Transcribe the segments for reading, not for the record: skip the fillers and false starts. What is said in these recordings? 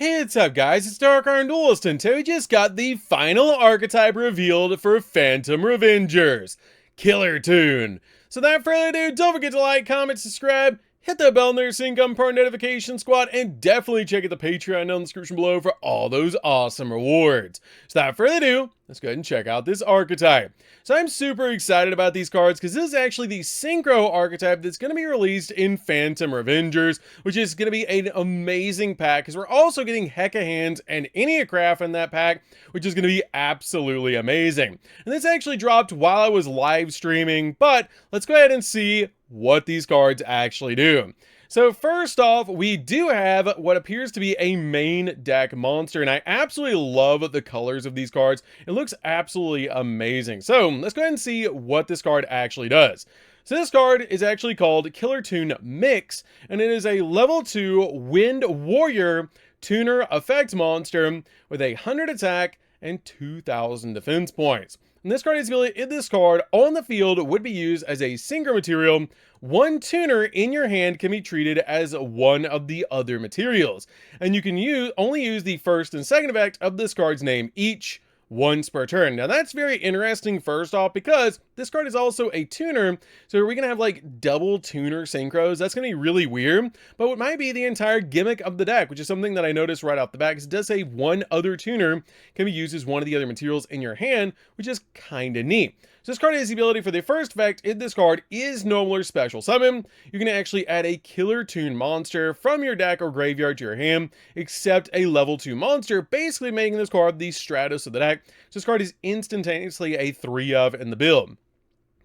Hey, what's up guys, it's DarkArmedDuelist, and today we just got the final archetype revealed for Phantom Revengers, Killer Toon. So without further ado, don't forget to like, comment, subscribe, hit that bell near so you can become part of notification squad, and definitely check out the Patreon in the description below for all those awesome rewards. So without further ado, let's go ahead and check out this archetype. So I'm super excited about these cards because this is actually the Synchro archetype that's going to be released in Phantom Revengers, which is going to be an amazing pack because we're also getting Hecka Hands and ANNIHIATION in that pack, which is going to be absolutely amazing. And this actually dropped while I was live streaming, but let's go ahead and see what these cards actually do. So first off, we do have what appears to be a main deck monster, and I absolutely love the colors of these cards. It looks absolutely amazing. So let's go ahead and see what this card actually does. So this card is actually called Killer Toon Mix, and it is a level 2 Wind Warrior Tuner effect monster with 100 attack and 2,000 defense points. And this card is ability in this card on the field would be used as a Synchro material. One tuner in your hand can be treated as one of the other materials, and you can only use the first and second effect of this card's name each once per turn. Now that's very interesting first off because this card is also a tuner, so are we gonna have like double tuner synchros? That's gonna be really weird, but what might be the entire gimmick of the deck, which is something that I noticed right off the bat, because it does say one other tuner can be used as one of the other materials in your hand, which is kind of neat. So this card has the ability for the first effect in this card is normal or special summon. You can actually add a Killer Toon monster from your deck or graveyard to your hand, except a level 2 monster, basically making this card the Stratos of the deck. So this card is instantaneously a 3 of in the build.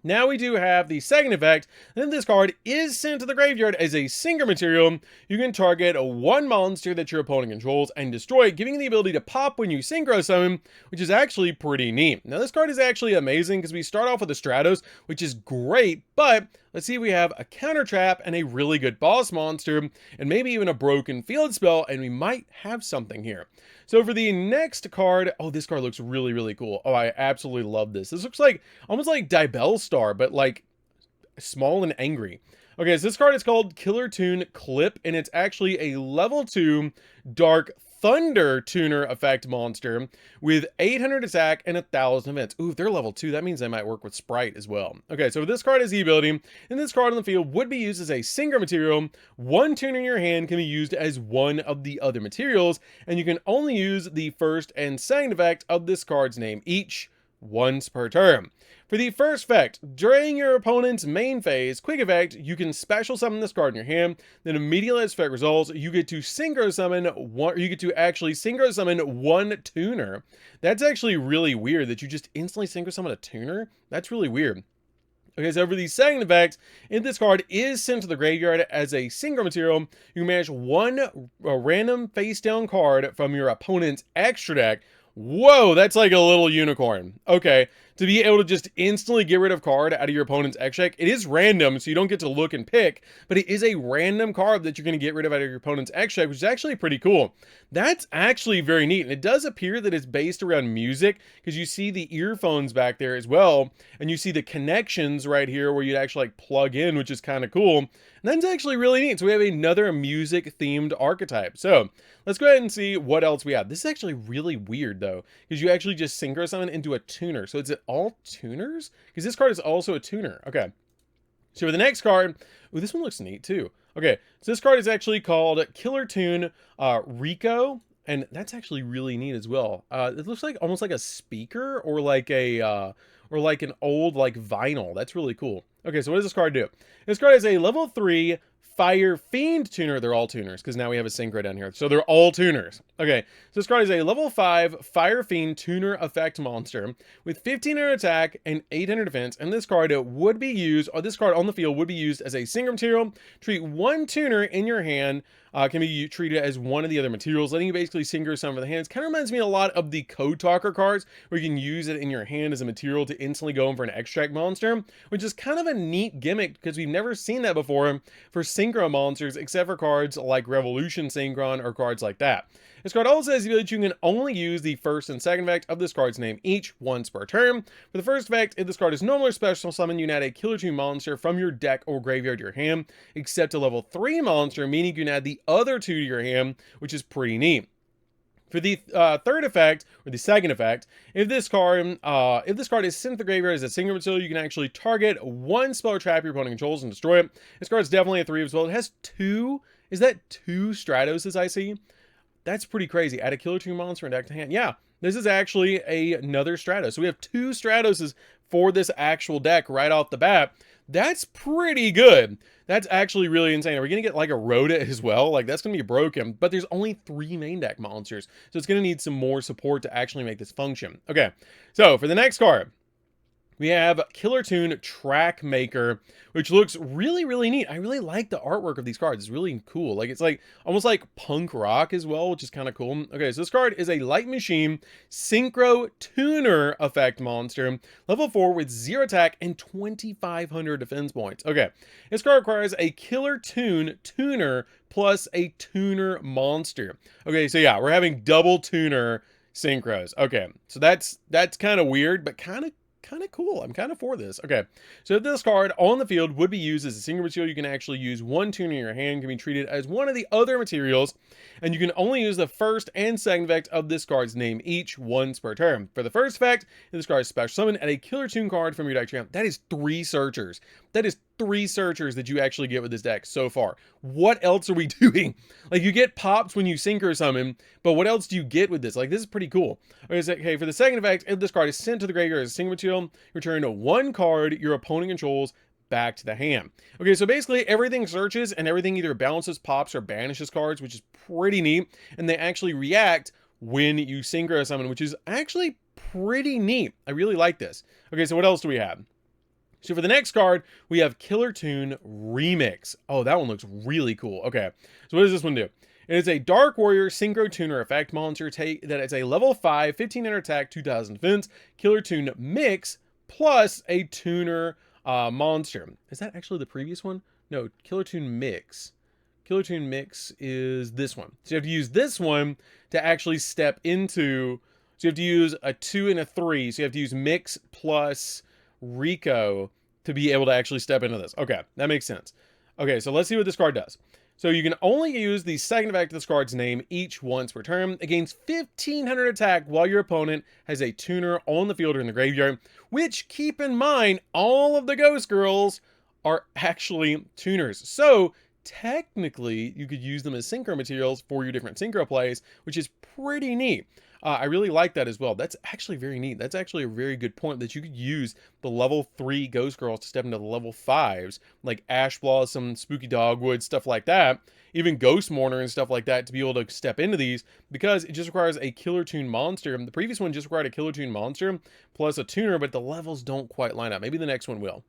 Now we do have the second effect, and then this card is sent to the graveyard as a Synchro material. You can target one monster that your opponent controls and destroy, giving you the ability to pop when you Synchro summon, which is actually pretty neat. Now this card is actually amazing because we start off with a Stratos, which is great, but let's see if we have a counter trap and a really good boss monster, and maybe even a broken field spell, and we might have something here. So for the next card, oh, this card looks really, really cool. Oh, I absolutely love this. This looks like almost like Dibellstar, but like small and angry. Okay, so this card is called Killer Toon Clip, and it's actually a level 2 Dark Thunder tuner effect monster with 800 attack and 1,000 defense. Ooh, if they're level 2, that means they might work with Sprite as well. Okay, so this card is the ability, and this card on the field would be used as a Synchro material. One tuner in your hand can be used as one of the other materials, and you can only use the first and second effect of this card's name each once per turn. For the first effect, during your opponent's main phase, quick effect, you can special summon this card in your hand, then immediately as effect results, you get to Synchro summon one, or you get to actually Synchro summon one tuner. That's actually really weird that you just instantly Synchro summon a tuner. That's really weird. Okay, so for the second effect, if this card is sent to the graveyard as a Synchro material, you can manage one random face down card from your opponent's extra deck. Whoa, that's like a little unicorn. Okay, to be able to just instantly get rid of card out of your opponent's extra deck, it is random, so you don't get to look and pick, but it is a random card that you're going to get rid of out of your opponent's extra deck, which is actually pretty cool. That's actually very neat, and it does appear that it's based around music, because you see the earphones back there as well, and you see the connections right here where you'd actually like plug in, which is kind of cool. And that's actually really neat. So we have another music-themed archetype. So let's go ahead and see what else we have. This is actually really weird, though, because you actually just Synchro summon into a tuner. So is it all tuners? Because this card is also a tuner. Okay. So for the next card, ooh, this one looks neat, too. Okay, so this card is actually called Killer Toon Rico, and that's actually really neat as well. It looks like almost like a speaker or like a or like an old like vinyl. That's really cool. Okay, so what does this card do? This card is a level 3 Fire Fiend tuner. They're all tuners because now we have a Synchro down here. So they're all tuners. Okay, so this card is a level 5 Fire Fiend tuner effect monster with 1,500 attack and 800 defense. And this card would be used, or this card on the field would be used as a Synchro material. Treat one tuner in your hand. Can be treated as one of the other materials, letting you basically Synchro summon for the hands. Kind of reminds me a lot of the Code Talker cards, where you can use it in your hand as a material to instantly go in for an extract monster, which is kind of a neat gimmick because we've never seen that before for Synchro monsters, except for cards like Revolution Synchron or cards like that. This card also has the ability you can only use the first and second effect of this card's name each once per turn. For the first effect, if this card is normal or special summon, you can add a Killer Toon monster from your deck or graveyard to your hand, except a level 3 monster, meaning you can add the other two to your hand, which is pretty neat. For the third effect, or the second effect, if this card is sent to the graveyard as a single material, you can actually target one spell or trap your opponent controls and destroy it. This card is definitely a 3 as well. It has 2, is that 2 Stratoses I see? That's pretty crazy. Add a Killer Tune monster and deck to hand. Yeah, this is actually another Stratos. So we have 2 Stratoses for this actual deck right off the bat. That's pretty good. That's actually really insane. Are we going to get like a Rhoda as well? Like that's going to be broken, but there's only 3 main deck monsters. So it's going to need some more support to actually make this function. Okay, so for the next card, we have Killer Tune Track Maker, which looks really, really neat. I really like the artwork of these cards. It's really cool. Like it's like almost like punk rock as well, which is kind of cool. Okay, so this card is a Light Machine Synchro Tuner effect monster, level 4 with 0 attack and 2,500 defense points. Okay, this card requires a Killer Tune Tuner plus a Tuner monster. Okay, so yeah, we're having double Tuner synchros. Okay, so that's kind of weird, but kind of cool. I'm kind of for this. Okay, so if this card on the field would be used as a single material, you can actually use 1 tuner in your hand, can be treated as one of the other materials, and you can only use the first and second effect of this card's name each once per turn. For the first effect, if this card is special summon, add a Killer Tune card from your deck to your hand. That is 3 searchers. That is 3 searchers that you actually get with this deck so far. What else are we doing? Like, you get pops when you Synchro summon, but what else do you get with this? Like, this is pretty cool. Okay, for the second effect, if this card is sent to the graveyard as a single material, return 1 card your opponent controls back to the hand. Okay, so basically everything searches and everything either bounces, pops, or banishes cards, which is pretty neat, and they actually react when you Synchro summon, which is actually pretty neat. I really like this. Okay, so what else do we have? So for the next card, we have Killer Tune Remix. Oh, that one looks really cool. Okay, so what does this one do? It is a Dark Warrior Synchro Tuner effect monster that is a level 5, 1500 attack, 2000 defense, Killer Tune Mix, plus a Tuner monster. Is that actually the previous one? No, Killer Tune Mix. Killer Tune Mix is this one. So you have to use this one to actually step into, so you have to use a 2 and a 3, so you have to use Mix plus Rico to be able to actually step into this. Okay, that makes sense. Okay, so let's see what this card does. So you can only use the second effect of this card's name each once per turn. It gains 1500 attack while your opponent has a tuner on the field or in the graveyard, which, keep in mind, all of the Ghost Girls are actually tuners. So technically, you could use them as synchro materials for your different synchro plays, which is pretty neat. I really like that as well. That's actually very neat. That's actually a very good point, that you could use the level 3 Ghost Girls to step into the level 5s, like Ash Blossom, Spooky Dogwood, stuff like that. Even Ghost Mourner and stuff like that, to be able to step into these, because it just requires a Killer Tune monster. The previous one just required a Killer Tune monster plus a tuner, but the levels don't quite line up. Maybe the next one will.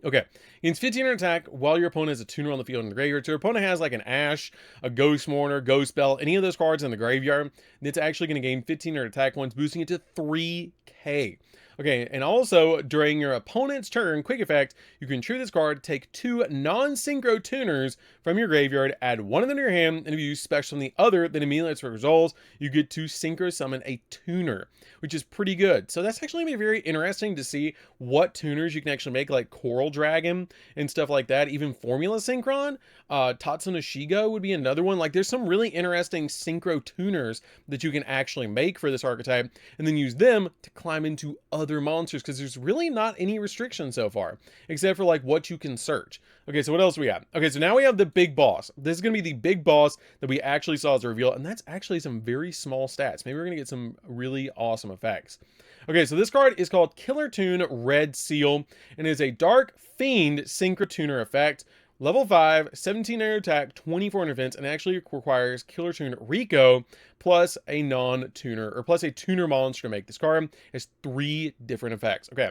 Okay, gains 1500 attack while your opponent has a tuner on the field in the graveyard. So your opponent has like an Ash, a Ghost Mourner, Ghost Bell, any of those cards in the graveyard, it's actually going to gain 1500 attack once, boosting it to 3k. Okay, and also during your opponent's turn, quick effect, you can choose this card, take 2 non-synchro tuners from your graveyard, add 1 of them to your hand, and if you use special on the other, then immediately as resolves, you get to synchro summon a tuner, which is pretty good. So that's actually going to be very interesting to see what tuners you can actually make, like Coral Dragon and stuff like that. Even Formula Synchron, Tatsuna Shigo would be another one. Like, there's some really interesting synchro tuners that you can actually make for this archetype, and then use them to climb into other monsters, because there's really not any restrictions so far, except for like what you can search. Okay, so what else do we have? Okay, so now we have the big boss. This is going to be the big boss that we actually saw as a reveal, and that's actually some very small stats. Maybe we're going to get some really awesome effects. Okay, so this card is called Killer Tune Red Seal, and is a Dark Fiend Synchro Tuner effect. Level 5, 1700 attack, 2400 defense, and actually requires Killer Tune Rico plus a non-tuner, or plus a tuner monster to make this card. It has 3 different effects. Okay,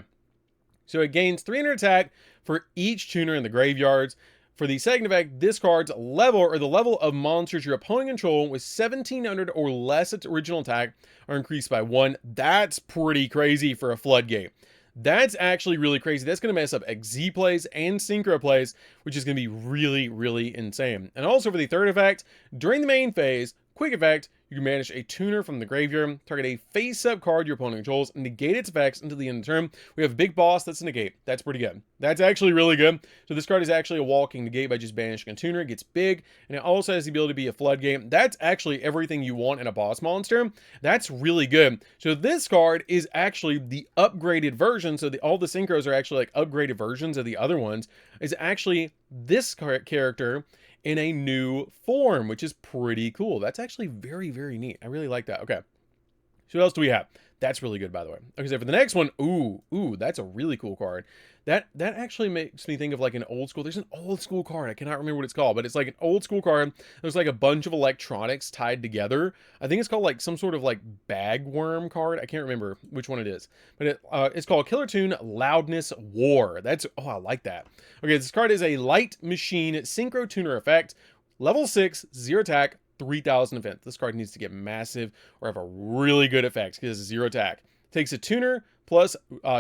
so it gains 300 attack for each tuner in the graveyards. For the second effect, this card's level, or the level of monsters your opponent control with 1700 or less its original attack, are increased by 1. That's pretty crazy for a floodgate. That's actually really crazy. That's going to mess up XZ plays and Synchro plays, which is going to be really, really insane. And also for the third effect, during the main phase, quick effect, you can banish a tuner from the graveyard, target a face-up card your opponent controls, and negate its effects until the end of the turn. We have a big boss that's a negate. That's pretty good. That's actually really good. So this card is actually a walking negate by just banishing a tuner. It gets big, and it also has the ability to be a floodgate. That's actually everything you want in a boss monster. That's really good. So this card is actually the upgraded version. So all the synchros are actually like upgraded versions of the other ones. Is actually this character in a new form, which is pretty cool. That's actually very, very neat. I really like that. Okay. So what else do we have? That's really good, by the way. Okay, so for the next one, ooh, that's a really cool card. That actually makes me think of like an old school. There's an old school card. I cannot remember what it's called, but it's like an old school card. There's like a bunch of electronics tied together. I think it's called like some sort of like bagworm card. I can't remember which one it is, but it's called Killer Tune Loudness War. Oh, I like that. Okay, this card is a light machine synchro tuner effect, level 6, 0 attack, 3,000 defense. This card needs to get massive or have a really good effect because it's 0 attack. Takes a tuner plus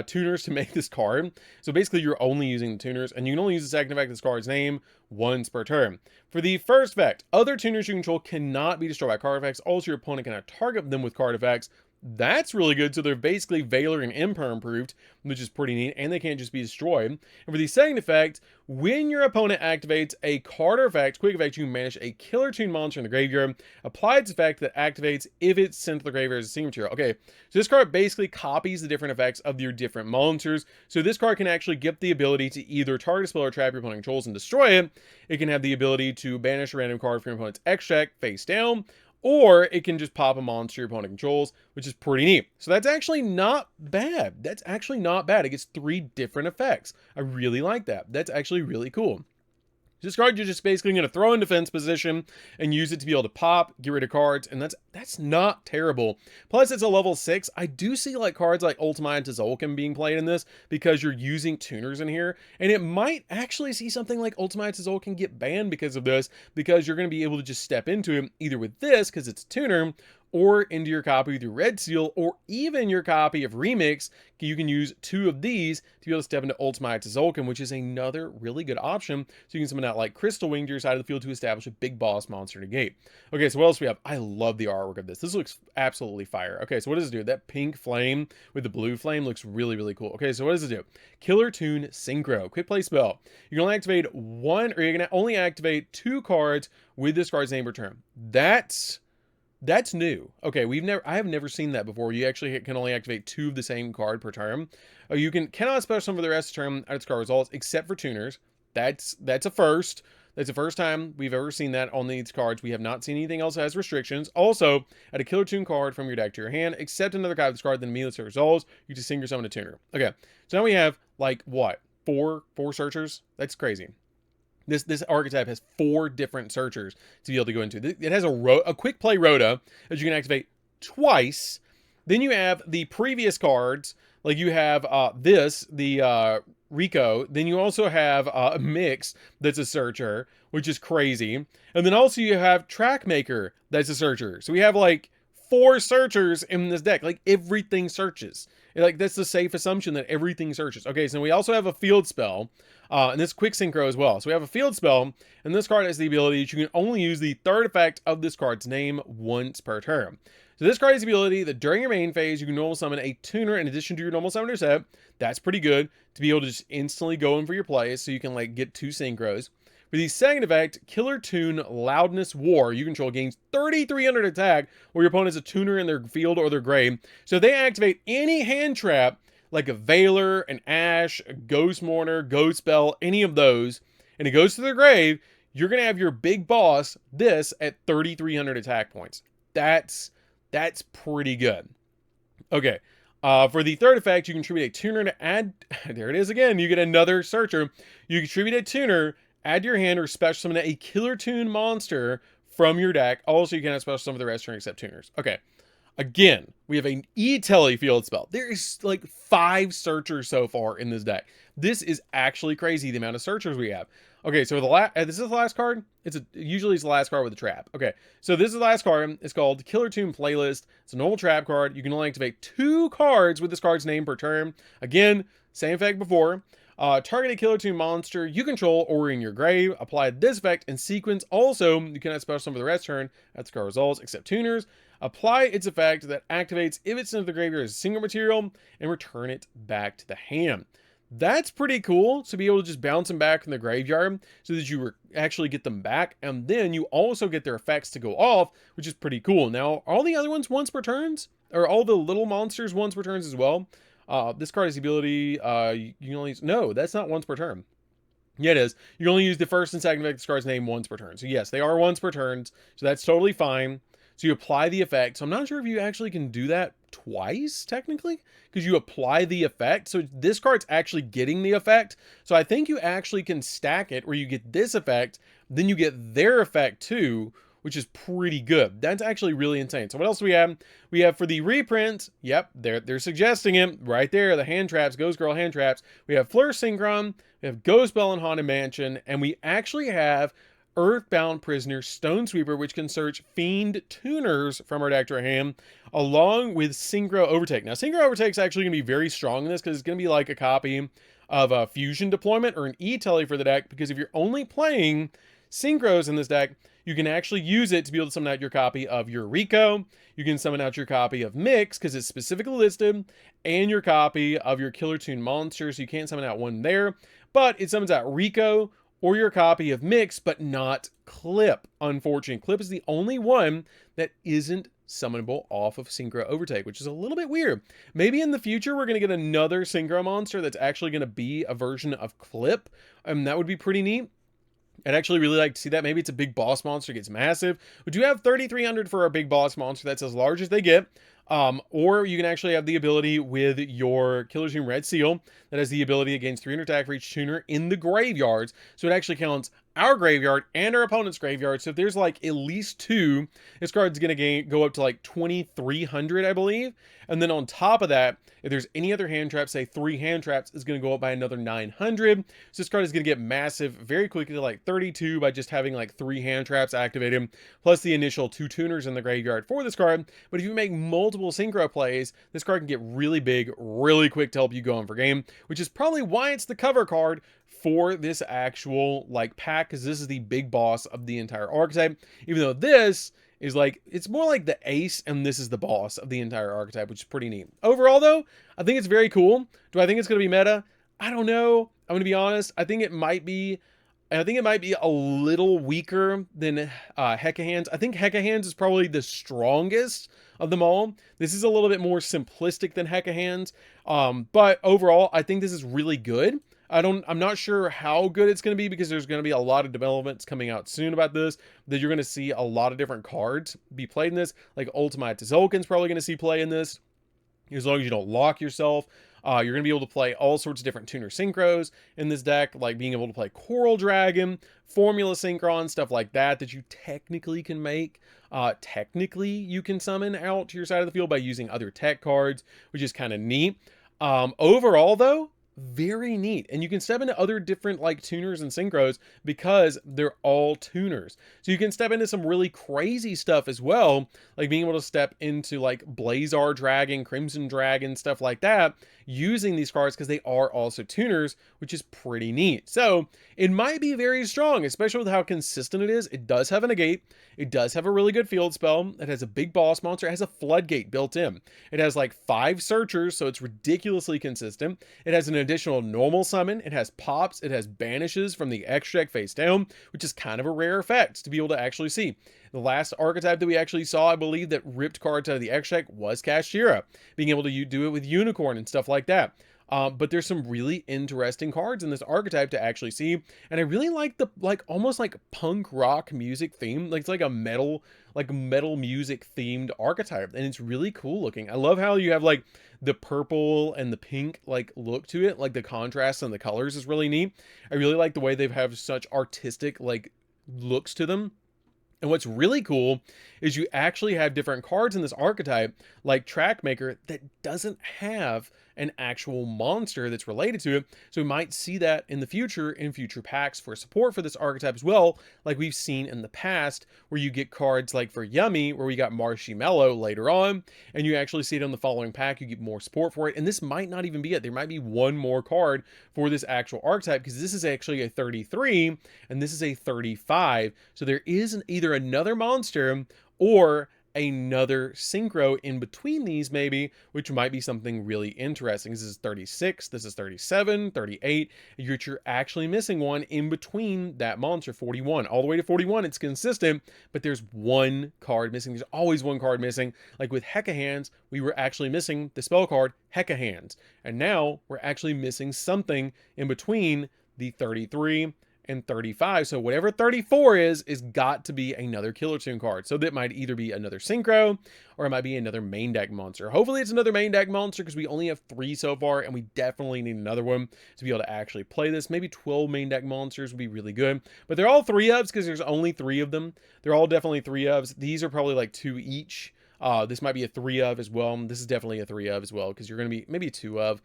tuners to make this card. So basically you're only using the tuners, and you can only use the second effect of this card's name once per turn. For the first effect, other tuners you control cannot be destroyed by card effects. Also, your opponent cannot target them with card effects. That's really good. So they're basically Valor and Imperm proofed, which is pretty neat, and they can't just be destroyed. And for the second effect, when your opponent activates a card or effect, quick effect, you can banish a Killer Tune monster in the graveyard. Apply its effect that activates if it's sent to the graveyard as a signature. Okay, so this card basically copies the different effects of your different monsters. So this card can actually get the ability to either target a spell or trap your opponent controls and destroy it. It can have the ability to banish a random card from your opponent's X check face down, or it can just pop a monster your opponent controls, which is pretty neat. So that's actually not bad. That's actually not bad. It gets 3 different effects. I really like that. That's actually really cool. This card you're just basically going to throw in defense position and use it to be able to pop, get rid of cards, and that's not terrible. Plus, it's a level 6. I do see like cards like Ultimate Tzolk'in being played in this because you're using tuners in here, and it might actually see something like Ultimate Tzolk'in get banned because of this, because you're going to be able to just step into it either with this because it's a tuner, or into your copy with your red seal, or even your copy of Remix. You can use 2 of these to be able to step into Ultimate Tzolk'in, which is another really good option. So you can summon out like Crystal Wing to your side of the field to establish a big boss monster negate. Okay, so what else do we have? I love the artwork of this. This looks absolutely fire. Okay, so what does it do? That pink flame with the blue flame looks really, really cool. Okay, so what does it do? Killer Tune Synchro. Quick play spell. You can only activate 1, or you can only activate 2 cards with this card's name per turn. That's new. Okay, I have never seen that before. You actually can only activate 2 of the same card per turn. You cannot special summon for the rest of the turn out of its card results except for tuners. That's a first. That's the first time we've ever seen that on these cards. We have not seen anything else that has restrictions. Also, add a Killer Tune card from your deck to your hand, except another copy of this card, then immediately resolves. You just synchro summon a tuner. Okay, so now we have like what? 4 searchers? That's crazy. This archetype has 4 different searchers to be able to go into. It has a quick play Rhoda that you can activate twice. Then you have the previous cards, like you have the Rico. Then you also have a Mix that's a searcher, which is crazy. And then also you have Trackmaker that's a searcher. So we have like 4 searchers in this deck. Like everything searches. Like that's the safe assumption that everything searches. Okay, so we also have a field spell. And this quick synchro as well. So we have a field spell, and this card has the ability that you can only use the 3rd effect of this card's name once per turn. So this card has the ability that during your main phase, you can normal summon a tuner in addition to your normal summoner set. That's pretty good to be able to just instantly go in for your plays, so you can like get 2 synchros. For the second effect, Killer Tune Loudness War, you control gains 3,300 attack, where your opponent is a tuner in their field or their grave. So they activate any hand trap, like a Valor, an Ash, a Ghost Mourner, Ghost Spell, any of those, and it goes to their grave, you're going to have your big boss, this, at 3,300 attack points. That's pretty good. Okay, for the 3rd effect, you contribute a tuner to add, there it is again, you get another searcher. You contribute a tuner, add to your hand, or special summon a Killer Tune monster from your deck. Also, you cannot special summon the rest of turn except tuners. Okay. Again, we have an E-Telly field spell. There is like 5 searchers so far in this deck. This is actually crazy, the amount of searchers we have. Okay, so this is the last card. Usually it's the last card with a trap. Okay, so this is the last card. It's called Killer Tune Playlist. It's a normal trap card. You can only activate 2 cards with this card's name per turn. Again, same effect before. Target a Killer Tune monster you control or in your grave. Apply this effect in sequence. Also, you cannot special summon for the rest turn. That's card results, except tuners. Apply its effect that activates if it's into the graveyard as a single material and return it back to the hand. That's pretty cool to be able to just bounce them back from the graveyard so that you actually get them back, and then you also get their effects to go off, which is pretty cool. Now, all the other ones once per turns, or all the little monsters once per turns as well. This card has the ability, you can only use, no, that's not once per turn. Yeah, it is. You can only use the first and second effect of this card's name once per turn. So yes, they are once per turns, so that's totally fine. So you apply the effect. So I'm not sure if you actually can do that twice, technically, because you apply the effect. So this card's actually getting the effect. So I think you actually can stack it where you get this effect, then you get their effect too, which is pretty good. That's actually really insane. So what else do we have? We have for the reprint, yep, they're suggesting it right there. The hand traps, Ghost Girl hand traps. We have Fleur Synchron, we have Ghost Bell and Haunted Mansion, and we actually have Earthbound Prisoner Stone Sweeper, which can search Fiend Tuners from our deck to our hand, along with Synchro Overtake. Now, Synchro Overtake is actually going to be very strong in this because it's going to be like a copy of a Fusion Deployment or an E-Telly for the deck, because if you're only playing Synchros in this deck, you can actually use it to be able to summon out your copy of your Rico. You can summon out your copy of Mix because it's specifically listed, and your copy of your Killer Tune monster. So you can't summon out one there, but it summons out Rico or your copy of Mix, but not Clip. Unfortunately, Clip is the only one that isn't summonable off of Synchro Overtake, which is a little bit weird. Maybe in the future we're going to get another Synchro monster that's actually going to be a version of Clip, and that would be pretty neat. I'd actually really like to see that. Maybe it's a big boss monster, gets massive. We do have 3,300 for our big boss monster. That's as large as they get. Or you can actually have the ability with your Killer Tune Red Seal that has the ability against 300 attack for each tuner in the graveyards. So it actually counts our graveyard and our opponent's graveyard. So if there's like at least two, this card's going to go up to like 2,300, I believe. And then on top of that, if there's any other hand traps, say 3 hand traps, is going to go up by another 900. So this card is going to get massive very quickly to like 32 by just having like 3 hand traps activated, plus the initial 2 tuners in the graveyard for this card. But if you make multiple synchro plays, this card can get really big, really quick to help you go on for game, which is probably why it's the cover card for this actual like pack, because this is the big boss of the entire archetype, even though this is like, it's more like the ace and this is the boss of the entire archetype, which is pretty neat. Overall though, I think it's very cool. Do I think it's going to be meta? I don't know. I'm going to be honest. I think it might be a little weaker than Hecka Hands. I think Hecka Hands is probably the strongest of them all. This is a little bit more simplistic than Hecka Hands. But overall, I think this is really good. I'm not sure how good it's going to be, because there's going to be a lot of developments coming out soon about this, that you're going to see a lot of different cards be played in this. Like Ultimate Tzolk'in's probably going to see play in this, as long as you don't lock yourself. You're going to be able to play all sorts of different tuner synchros in this deck, like being able to play Coral Dragon, Formula Synchron, stuff like that, that you technically can make. Technically, you can summon out to your side of the field by using other tech cards, which is kind of neat. Overall, though, very neat. And you can step into other different like tuners and synchros because they're all tuners. So you can step into some really crazy stuff as well, like being able to step into like Blazar Dragon, Crimson Dragon, stuff like that, using these cards because they are also tuners, which is pretty neat. So it might be very strong, especially with how consistent it is. It does have a negate. It does have a really good field spell. It has a big boss monster. It has a floodgate built in. It has like 5 searchers, so it's ridiculously consistent. It has an additional normal summon. It has pops. It has banishes from the X deck face down, which is kind of a rare effect to be able to actually see. The last archetype that we actually saw, I believe, that ripped cards out of the X deck was Kashtira, being able to do it with Unicorn and stuff like that. But there's some really interesting cards in this archetype to actually see, and I really like the almost like punk rock music theme. Like it's like a metal music themed archetype, and it's really cool looking. I love how you have like the purple and the pink like look to it, like the contrast and the colors is really neat. I really like the way they have such artistic like looks to them. And what's really cool is you actually have different cards in this archetype, like Trackmaker, that doesn't have an actual monster that's related to it. So we might see that in the future, in future packs for support for this archetype as well, like we've seen in the past, where you get cards like for Yummy, where we got Marshmallow later on, and you actually see it on the following pack, you get more support for it. And this might not even be it. There might be one more card for this actual archetype, because this is actually a 33 and this is a 35. So there is either another monster or another synchro in between these, maybe, which might be something really interesting. This is 36, this is 37, 38. You're actually missing one in between that monster, 41. All the way to 41, it's consistent, but there's one card missing. There's always one card missing. Like with Hecka Hands, we were actually missing the spell card Hecka Hands. And now we're actually missing something in between the 33 and 35. So whatever 34 is got to be another Killer Tune card. So that might either be another Synchro or it might be another main deck monster. Hopefully it's another main deck monster, because we only have 3 so far and we definitely need another one to be able to actually play this. Maybe 12 main deck monsters would be really good, but they're all 3-ofs because there's only 3 of them. They're all definitely 3-ofs. These are probably like 2 each. This might be a 3-of as well. This is definitely a 3-of as well, because you're going to be maybe a 2-of.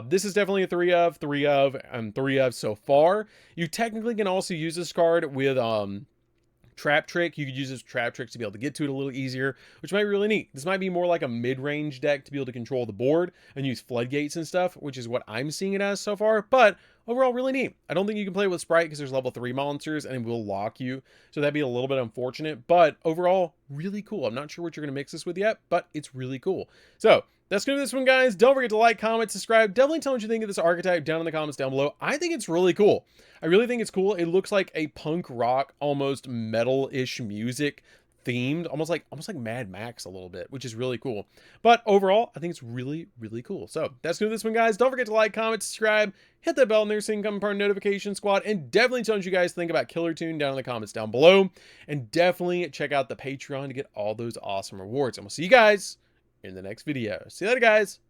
This is definitely a 3-of, 3-of, and 3-of so far. You technically can also use this card with Trap Trick. You could use this Trap Trick to be able to get to it a little easier, which might be really neat. This might be more like a mid-range deck to be able to control the board and use floodgates and stuff, which is what I'm seeing it as so far, but overall really neat. I don't think you can play with Sprite because there's level 3 monsters and it will lock you, so that'd be a little bit unfortunate, but overall really cool. I'm not sure what you're going to mix this with yet, but it's really cool. So that's gonna do this one, guys. Don't forget to like, comment, subscribe. Definitely tell me what you think of this archetype down in the comments down below. I think it's really cool. I really think it's cool. It looks like a punk rock, almost metal-ish music themed, almost like Mad Max a little bit, which is really cool. But overall, I think it's really, really cool. So that's gonna do this one, guys. Don't forget to like, comment, subscribe, hit that bell near so you can become part of the notification squad, and definitely tell me what you guys think about Killer Tune down in the comments down below. And definitely check out the Patreon to get all those awesome rewards. And we'll see you guys in the next video. See you later, guys.